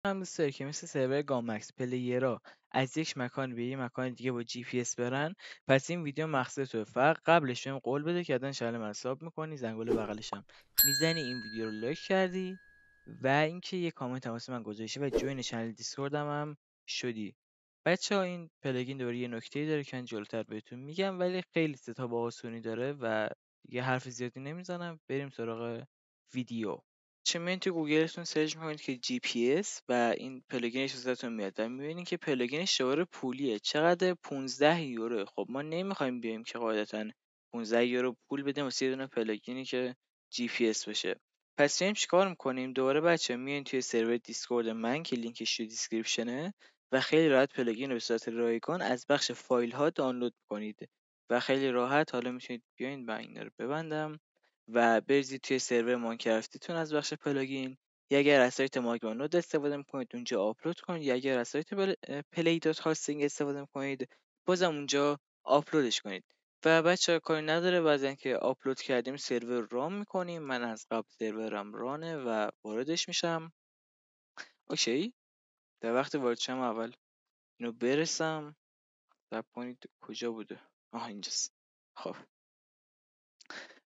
هم دوست داره که مثل سرور گامکس پلیرها از یک مکان به یک مکان دیگه با جی پی اس برن. پس این ویدیو مقصد توه. فقط قبلش بهم قول بده که حتما شلم حساب میکنی، زنگوله بغلشم میزنی، این ویدیو رو لایک کردی و اینکه یه کامنت هم واسه من گذاشتی و جوین چنل دیسکوردم هم شدی. بچه‌ها این پلگین دوره یه نکته‌ای داره که من جلوتر بهتون میگم، ولی خیلی ستاپ آسونی داره و یه حرف زیادی نمیزنم. بریم سراغ ویدیو. چه میان تو گوگلتون سرچ میکنید که جی پی اس و این پلاگینش واسهتون میاد و میبینید که پلاگین شعار پولیه. چقدر؟ 15 یورو. خب ما نمیخوایم بیایم که قاعدتا 15 یورو پول بدیم واسه یه دونه پلاگینی که جی پی اس باشه. پس میایم چیکار میکنیم؟ دوباره بچه میاین توی سرور دیسکورد من که لینکش تو دیسکریپشنه و خیلی راحت پلاگین رو به صورت رایگان از بخش فایل ها دانلود کنید و خیلی راحت حالا میتونید بیاین و اینا رو ببندم و بریزید توی سرور ماینکرافتیتون از بخش پلاگین، یا اگر از سایت ماگما نود استفاده میکنید اونجا آپلود کنید، یا اگر از سایت پلی دات هاستینگ استفاده میکنید بازم اونجا آپلودش کنید. و بچه کاری نداره، بعد اینکه آپلود کردیم سرور رام میکنیم. من از قبل سرورم رانه و واردش میشم. اوکی. در وقت وارد شم اول اینو برسم. صبر کنید کجا بوده؟ اینجاست. خب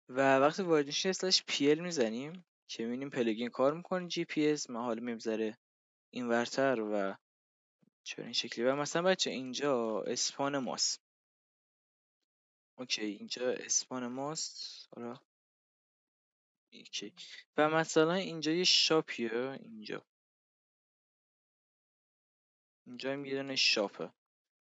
و وقتی وارد میشیم اسلش پی ال میزنیم که میبینیم پلاگین کار میکنه جی پی اس. من حالا میذاره این ورتر و چرا این شکلی. و مثلا بچه اینجا اسپان ماست. اوکی اینجا اسپان ماست. حالا اوکی. و مثلا اینجا یه شاپیه. اینجا هم یه دونه شاپه.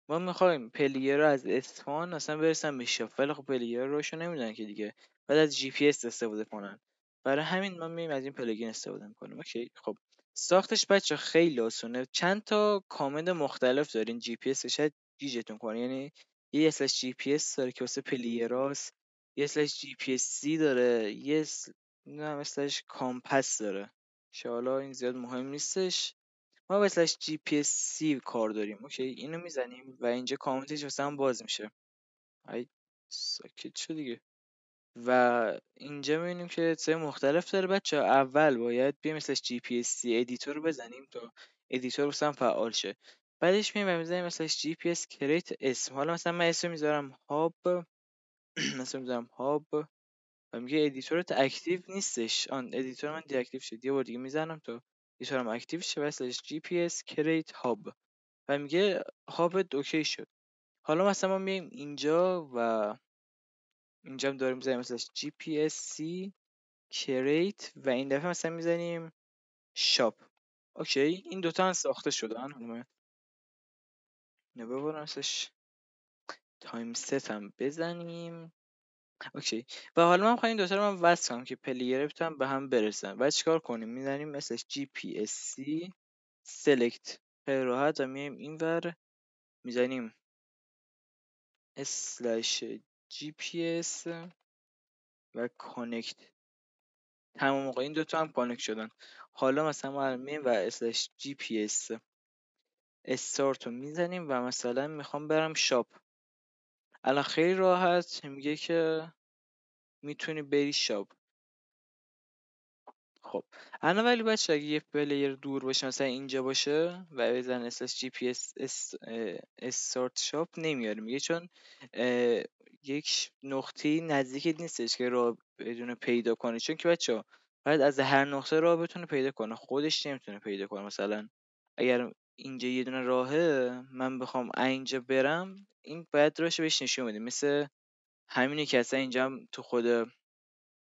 ما میخوایم پلیر رو از اسپان اصلا برسن به شاپ، ولی خب پلیر روشو نمیدونن که دیگه بعد از جی پی اس استفاده کنن. برای همین ما میایم از این پلاگین استفاده میکنیم. اوکی. خب ساختش بچه خیلی آسونه. چند تا کامند مختلف دارین جی پی اس شاید گیجتون کنه. یعنی یه اسلش جی پی اس داره که واسه پلیراست، یه اسلش جی پی اس سی داره، یه نه اسلش کامپس داره که حالا این زیاد مهم نیستش. ما واسش جی پی اس سی کار داریم. اوکی اینو میزنیم و اینجا کامنتش واسه هم باز میشه. ای ساکت شد دیگه. و اینجا میبینیم که سه مختلف داره بچه. اول باید بیایم مثلش جی پی اس سی ادیتور رو بزنیم تا ادیتور واسه هم فعال شه. بعدش میایم میزنیم مثلش جی پی اس کریت اسم. حالا مثلا من اسم میذارم هاب مثلا میذارم هاب و میگه ادیتورت اکتیو نیستش. ادیتور من دی اکتیو شد. یه بار دیگه میزنم تا ادیتورم اکتیو شه. مثلش جی پی اس کریت هاب و میگه هابت اوکی شد. حالا مثلا ما میایم اینجا و اینجا هم داریم میزنیم مثلا جی پی اس سی کریت و این دفعه مثلا میزنیم شاپ. اوکی این دوتا هم ساخته شدن. حالا اینو ببرم مثلش تایم ست هم بزنیم. اوکی. و حالا من میخوایم این دوتا رو من وصل کنم که پلیر بتونم به هم برسن. بعد چیکار کنیم؟ میزنیم مثلش جی پی اس سی سلکت. خیلی راحت و میایم اینور میزنیم اسلش جی پی اس و کانکت. تمام موقع این دوتا هم کانکت شدن. حالا مثلا ما میایم و اسلش جی پی اس استارت رو میزنیم و مثلا میخوام برم شاپ. الان خیلی راحت میگه که میتونی بری شاپ. خب الان ولی بچه اگه یه پلیر دور باشه مثلا اینجا باشه و بزن اسلش جی پی اس استارت شاپ نمیاره. میگه چون یک نقطه نزدیک نیستش که راه بدون پیدا کنه. چون که بچه باید از هر نقطه راه بتونه پیدا کنه، خودش نمیتونه پیدا کنه. مثلا اگر اینجا یه دونه راهه من بخوام اینجا برم، این باید راهش بهش نشون بده. مثل همینی که اصلا اینجا هم تو خود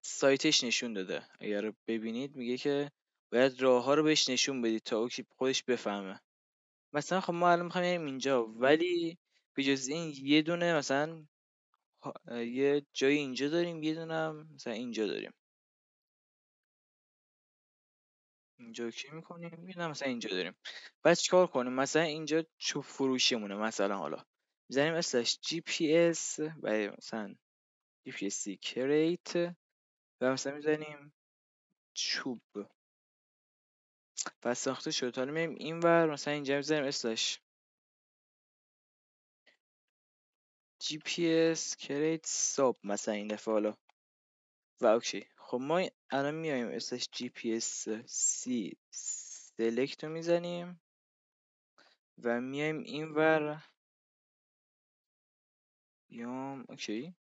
سایتش نشون داده. اگر ببینید میگه که باید راه ها رو بهش نشون بدید تا او که خودش بفهمه. مثلا خب ما الان میخوایم بریم اینجا، ولی به جز این یه دونه مثلا یه جای اینجا داریم، یه دونه هم مثلا اینجا داریم. اینجا کی میکنیم؟ یه دونه مثلا اینجا داریم. بعد چیکار کنیم؟ مثلا اینجا چوب فروشیمونه. مثلا حالا میزنیم اسلش جی پی اس و مثلا جی پی اس سی کریت و مثلا میزنیم چوب و ساخته شد. حالا میایم اینور مثلا اینجا میذاریم اسلش جی پی اس کریت ساب مثلا این دفعه. حالا و اوکی. خب ما الان میایم اسلش جی پی اس سی سلکت رو میزنیم و میایم این ور بیام اوکی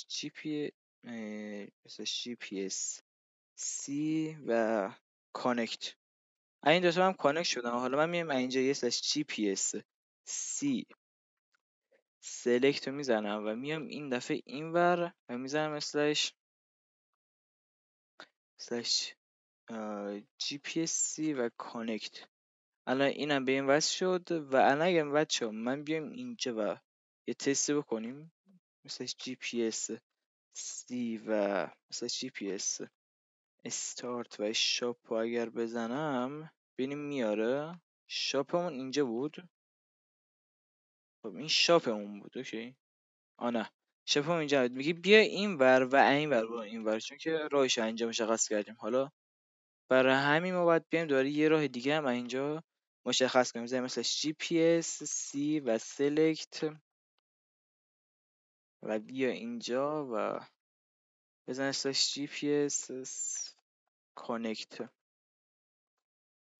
جی پی اس سی و کانکت. این دوتا هم کانکت شدن. حالا من میایم اینجا یه جی پی اس سی سلکت رو میزنم و میام این دفعه این ور و میزنم اسلش جی پی اس سی و کانکت. الان اینم به این وصل شد و الان اگه بچه من بیایم اینجا و یه تست بکنیم مثل جی پی اس سی و مثل جی پی اس استارت و شاپ رو اگر بزنم ببینیم میاره. شاپمون اینجا بود. خب این شاپمون بود. اوکی نه شاپمون اینجا بود. میگه بیا این ور و این ور و این ور چون که راهش اینجا مشخص کردیم. حالا برای همین ما باید بیایم دوباره یه راه دیگه هم اینجا مشخص کنیم. بزنیم مثل جی پی اس سی و سلکت و بیا اینجا و بزن جی پی اس کانکت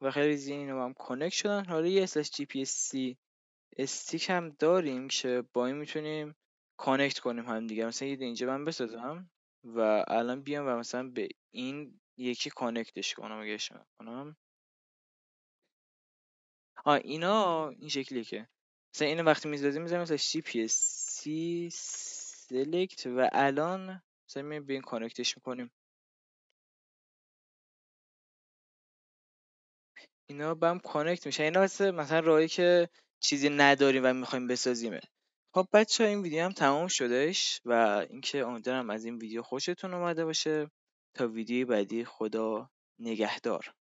و خیلی زیاد اینو هم کانکت شدن. حالا یه جی پی اس سی استیک هم داریم که با این میتونیم کانکت کنیم هم دیگه. مثلا یه اینجا من بسازم و الان بیام و مثلا به این یکی کانکتش کنم اگه کنم. اینا این شکلیه که مثلا اینو وقتی میذاریم مثلا جی پی اس سی سلکت و الان مثلا میایم به این کانکتش میکنیم. اینا با هم کانکت میشه. اینا مثلا راهی که چیزی نداریم و میخوایم بسازیمه. خب بچه این ویدیو هم تمام شدش و اینکه امیدوارم از این ویدیو خوشتون اومده باشه. تا ویدیو بعدی خدا نگهدار.